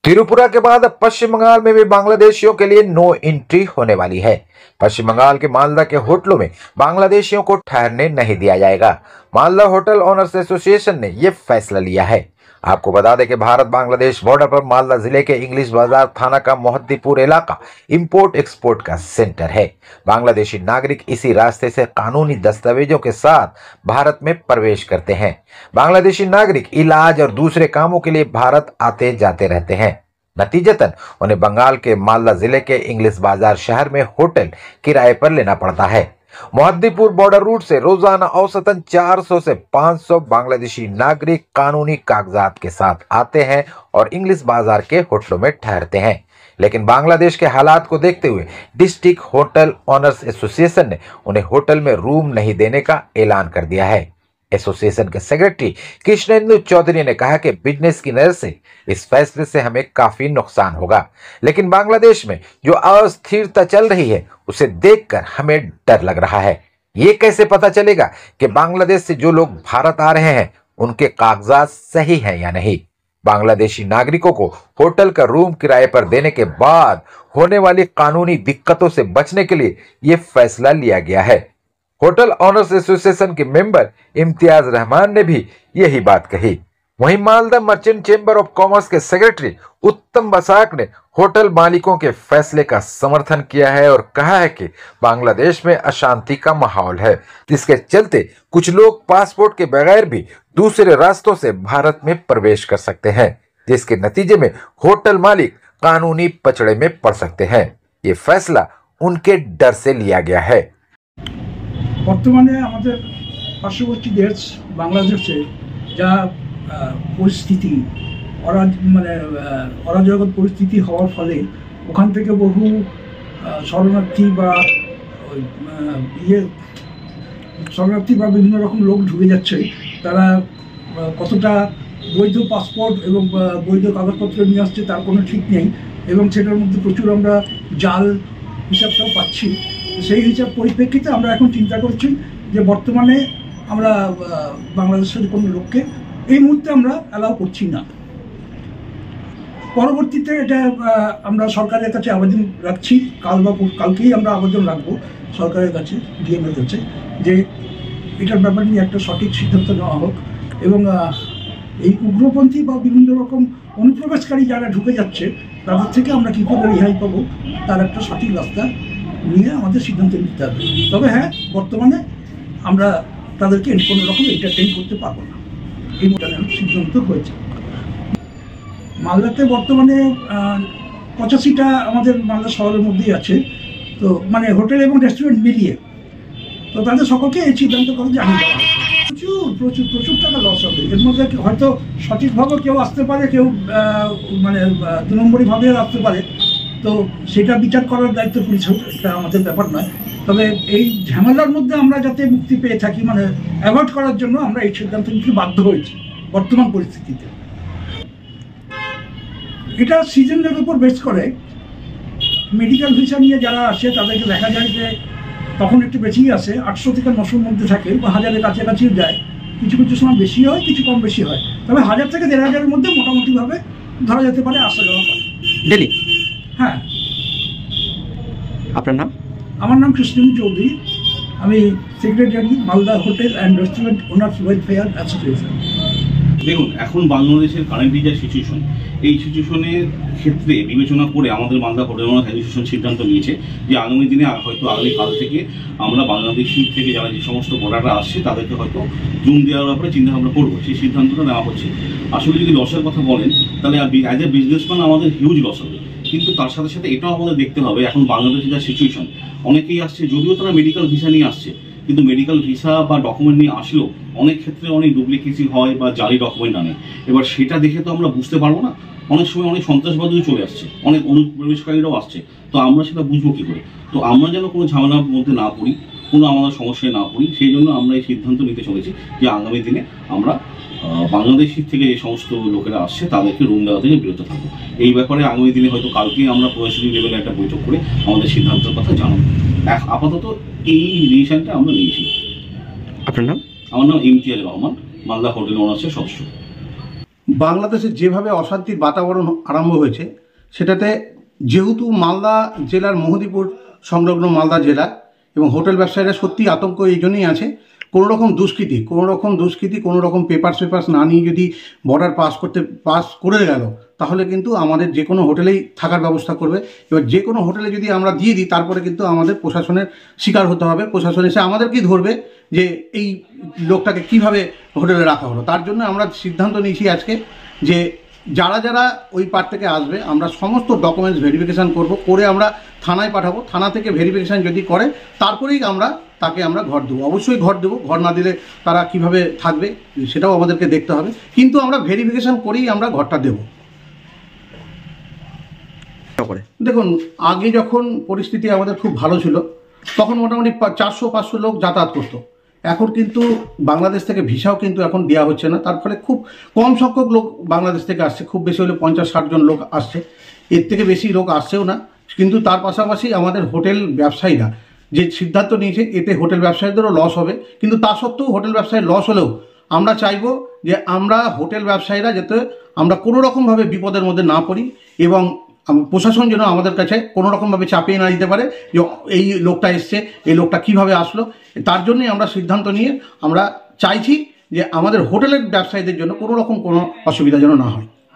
त्रिपुरा के बाद अब पश्चिम बंगाल में भी बांग्लादेशियों के लिए नो एंट्री होने वाली है। पश्चिम बंगाल के मालदा के होटलों में बांग्लादेशियों को ठहरने नहीं दिया जाएगा। मालदा होटल ओनर्स एसोसिएशन ने यह फैसला लिया है। आपको बता दें कि भारत बांग्लादेश बॉर्डर पर मालदा जिले के इंग्लिश बाजार थाना का मोहद्दीपुर इलाका इंपोर्ट एक्सपोर्ट का सेंटर है। बांग्लादेशी नागरिक इसी रास्ते से कानूनी दस्तावेजों के साथ भारत में प्रवेश करते हैं। बांग्लादेशी नागरिक इलाज और दूसरे कामों के लिए भारत आते जाते रहते हैं। नतीजतन उन्हें बंगाल के मालदा जिले के इंग्लिश बाजार शहर में होटल किराए पर लेना पड़ता है। मोहद्दीपुर बॉर्डर रूट से रोजाना औसतन 400 से 500 बांग्लादेशी नागरिक कानूनी कागजात के साथ आते हैं और इंग्लिश बाजार के होटलों में ठहरते हैं। लेकिन बांग्लादेश के हालात को देखते हुए डिस्ट्रिक्ट होटल ओनर्स एसोसिएशन ने उन्हें होटल में रूम नहीं देने का ऐलान कर दिया है। एसोसिएशन के सेक्रेटरी कृष्णेंदु चौधरी ने कहा कि बिजनेस की नजर से इस फैसले से हमें काफी नुकसान होगा, लेकिन बांग्लादेश में जो अस्थिरता चल रही है उसे देखकर हमें डर लग रहा है। ये कैसे पता चलेगा कि बांग्लादेश से जो लोग भारत आ रहे हैं उनके कागजात सही हैं या नहीं। बांग्लादेशी नागरिकों को होटल का रूम किराए पर देने के बाद होने वाली कानूनी दिक्कतों से बचने के लिए यह फैसला लिया गया है। होटल ओनर्स एसोसिएशन के मेंबर इम्तियाज रहमान ने भी यही बात कही। वहीं Malda merchant chamber of commerce के सेक्रेटरी उत्तम बसाक ने होटल मालिकों के फैसले का समर्थन किया है और कहा है कि बांग्लादेश में अशांति का माहौल है, जिसके चलते कुछ लोग पासपोर्ट के बगैर भी दूसरे रास्तों से भारत में प्रवेश कर सकते हैं, जिसके नतीजे में होटल मालिक कानूनी पचड़े में पड़ सकते हैं। ये फैसला उनके डर से लिया गया है। বর্তমানে আমাদের পার্শ্ববর্তী দেশ বাংলাদেশে যা পরিস্থিতি অরাজক পরিস্থিতি হওয়ার ফলে ওখান থেকে বহু শরণার্থী বা বিভিন্ন রকম লোক ঢুকে যাচ্ছে। তারা কতটা বৈধ পাসপোর্ট এবং বৈধ কাগজপত্র নিয়ে আসছে তার কোনো ঠিক নেই, এবং সেটার মধ্যে প্রচুর আমরা জাল হিসাবটাও পাচ্ছি। সেই হিসাব পরিপ্রেক্ষিতে আমরা এখন চিন্তা করছি যে বর্তমানে আমরা বাংলাদেশের কোনো লোককে এই মুহূর্তে আমরা অ্যালাউ করছি না। পরবর্তীতে এটা আমরা সরকারের কাছে আবেদন রাখছি, কালকেই আমরা আবেদন রাখবো সরকারের কাছে, ডিএমের কাছে, যে এটার ব্যাপারে নিয়ে একটা সঠিক সিদ্ধান্ত নেওয়া হোক এবং এই উগ্রপন্থী বা বিভিন্ন রকম অনুপ্রবেশকারী যারা ঢুকে যাচ্ছে তাদের থেকে আমরা কী করে রেহাই পাবো তার একটা সঠিক রাস্তা নিয়ে আমাদের সিদ্ধান্ত নিতে হবে। তবে হ্যাঁ, বর্তমানে আমরা তাদেরকে কোনো রকম এন্টারটেইন করতে পারবো না, এই সিদ্ধান্ত হয়েছে। মালদাতে বর্তমানে 85টা আমাদের মালদা শহরের মধ্যেই আছে, তো মানে হোটেল এবং রেস্টুরেন্ট মিলিয়ে, তো তাদের সকলকে এই সিদ্ধান্ত করে জানিয়ে দেওয়া হয়েছে। প্রচুর প্রচুর টাকা লস হবে। এর মধ্যে হয়তো সঠিকভাবে কেউ আসতে পারে, কেউ মানে 2 নম্বরীভাবে আসতে পারে, তো সেটা বিচার করার দায়িত্ব পুলিশের, এটা আমাদের ব্যাপার নয়। তবে এই ঝামেলার মধ্যে আমরা যাতে মুক্তি পেয়ে থাকি, মানে অ্যাভয়েড করার জন্য আমরা এই সিদ্ধান্ত নিতে বাধ্য হয়েছি বর্তমান পরিস্থিতিতে। এটা সিজনের উপর বেস করে। মেডিকেল ভিসা নিয়ে যারা আসে তাদেরকে দেখা যায় যে তখন একটু বেশিই আসে, 800 থেকে 900-র মধ্যে থাকে বা 1000-এর কাছাকাছিও যায়, কিছু কিছু সময় বেশি হয়, কিছু কম বেশি হয়। তবে 1000 থেকে 1500-এর মধ্যে মোটামুটিভাবে ধরা যেতে পারে আসা যাওয়া পারে ডেলি। হ্যাঁ। আপনার নাম? আমার নাম কৃষ্ণেন্দু চৌধুরী, আমি secretary Malda hotel and restaurant owners welfare association. দেখুন, এখন বাংলাদেশের কারেন্টলি যা সিচুয়েশন, এই সিচুয়েশনের ক্ষেত্রে বিবেচনা করে আমাদের মালদা হোটেল ওনার্স অ্যাসোসিয়েশন সিদ্ধান্ত নিয়েছে যে আগামী দিনে হয়তো আগামীকাল থেকে আমরা বাংলাদেশি থেকে যারা যে সমস্ত ভোটাররা আসছে তাদেরকে হয়তো জুম দেওয়ার ব্যাপারে চিন্তাভাবনা করবো। সেই সিদ্ধান্তটা নেওয়া হচ্ছে। আসলে যদি লসের কথা বলেন তাহলে অ্যাজ এ বিজনেসম্যান আমাদের হিউজ লস হবে, কিন্তু তার সাথে সাথে এটাও আমাদের দেখতে হবে এখন বাংলাদেশে যা সিচুয়েশন, অনেকেই আসছে যদিও তারা মেডিকেল ভিসা নিয়ে আসছে, কিন্তু মেডিকেল ভিসা বা ডকুমেন্ট নিয়ে আসলেও অনেক ক্ষেত্রে অনেক ডুপ্লিকেসি হয় বা জালি ডকুমেন্ট আনে। এবার সেটা দেখে তো আমরা বুঝতে পারবো না, অনেক সময় অনেক সন্ত্রাসবাদীও চলে আসছে, অনেক অনুপ্রবেশকারীরাও আসছে, তো আমরা সেটা বুঝবো কী করে? তো আমরা যেন কোনো ঝামেলার মধ্যে না পড়ি, কোনো আমাদের সমস্যায় না পড়ি, সেই জন্য আমরা এই সিদ্ধান্ত নিতে চলেছি যে আগামী দিনে আমরা বাংলাদেশের থেকে যে সমস্ত লোকেরা আসছে তাদেরকে রুম দেওয়া থেকে বিরত থাকবো। এই ব্যাপারে আগামী দিনে হয়তো কালকেই আমরা প্রশাসনিক লেভেলে একটা বৈঠক করে আমাদের সিদ্ধান্তের কথা জানাবো। আপাতত এই ডিসিশনটা আমরা নিয়েছি। আপনার নাম? আমার নাম ইমতিয়াজ রহমান, মালদা হোটেল ওনার্সের সদস্য। বাংলাদেশে যেভাবে অশান্তির বাতাবরণ আরম্ভ হয়েছে, সেটাতে যেহেতু মালদা জেলার মহদীপুর সংলগ্ন মালদা জেলা এবং হোটেল ব্যবসায়ীরা সত্যি আতঙ্ক এই জন্যই আছে, কোনো রকম দুষ্কৃতি কোনো রকম পেপারস না নিয়ে যদি বর্ডার পাস করে গেল, তাহলে কিন্তু আমাদের যে কোনো হোটেলেই থাকার ব্যবস্থা করবে। এবার যে কোনো হোটেলে যদি আমরা দিয়ে দিই, তারপরে কিন্তু আমাদের প্রশাসনের শিকার হতে হবে। প্রশাসন এসে আমাদেরকেই ধরবে যে এই লোকটাকে কিভাবে হোটেলে রাখা হলো। তার জন্য আমরা সিদ্ধান্ত নিয়েছি আজকে যে যারা ওই পার থেকে আসবে, আমরা সমস্ত ডকুমেন্টস ভেরিফিকেশান করে আমরা থানায় পাঠাবো। থানা থেকে ভেরিফিকেশান যদি করে, তারপরেই তাকে আমরা ঘর দেবো। অবশ্যই ঘর দেবো, ঘর না দিলে তারা কিভাবে থাকবে সেটাও আমাদেরকে দেখতে হবে, কিন্তু আমরা ভেরিফিকেশান করেই আমরা ঘরটা দেবো। দেখুন, আগে যখন পরিস্থিতি আমাদের খুব ভালো ছিল, তখন মোটামুটি 400-500 লোক যাতায়াত করতো। এখন কিন্তু বাংলাদেশ থেকে ভিসাও কিন্তু এখন দেওয়া হচ্ছে না, তার ফলে খুব কম সংখ্যক লোক বাংলাদেশ থেকে আসছে। খুব বেশি হলে 50-60 জন লোক আসছে, এর থেকে বেশি লোক আসছেও না। কিন্তু তার পাশাপাশি আমাদের হোটেল ব্যবসায়ীরা যে সিদ্ধান্ত নিয়েছে, এতে হোটেল ব্যবসায়ীদেরও লস হবে। কিন্তু তা সত্ত্বেও হোটেল ব্যবসায়ী লস হলেও আমরা চাইবো যে আমরা হোটেল ব্যবসায়ীরা যাতে আমরা কোনো রকমভাবে বিপদের মধ্যে না পড়ি, এবং প্রশাসন যেন আমাদের কাছে কোনো রকমভাবে চাপিয়ে না দিতে পারে যে এই লোকটা এসছে, এই লোকটা কিভাবে আসলো। তার জন্যই আমরা সিদ্ধান্ত নিয়ে আমরা চাইছি যে আমাদের হোটেলের ব্যবসায়ীদের জন্য কোনো রকম কোনো অসুবিধা যেন না হয়।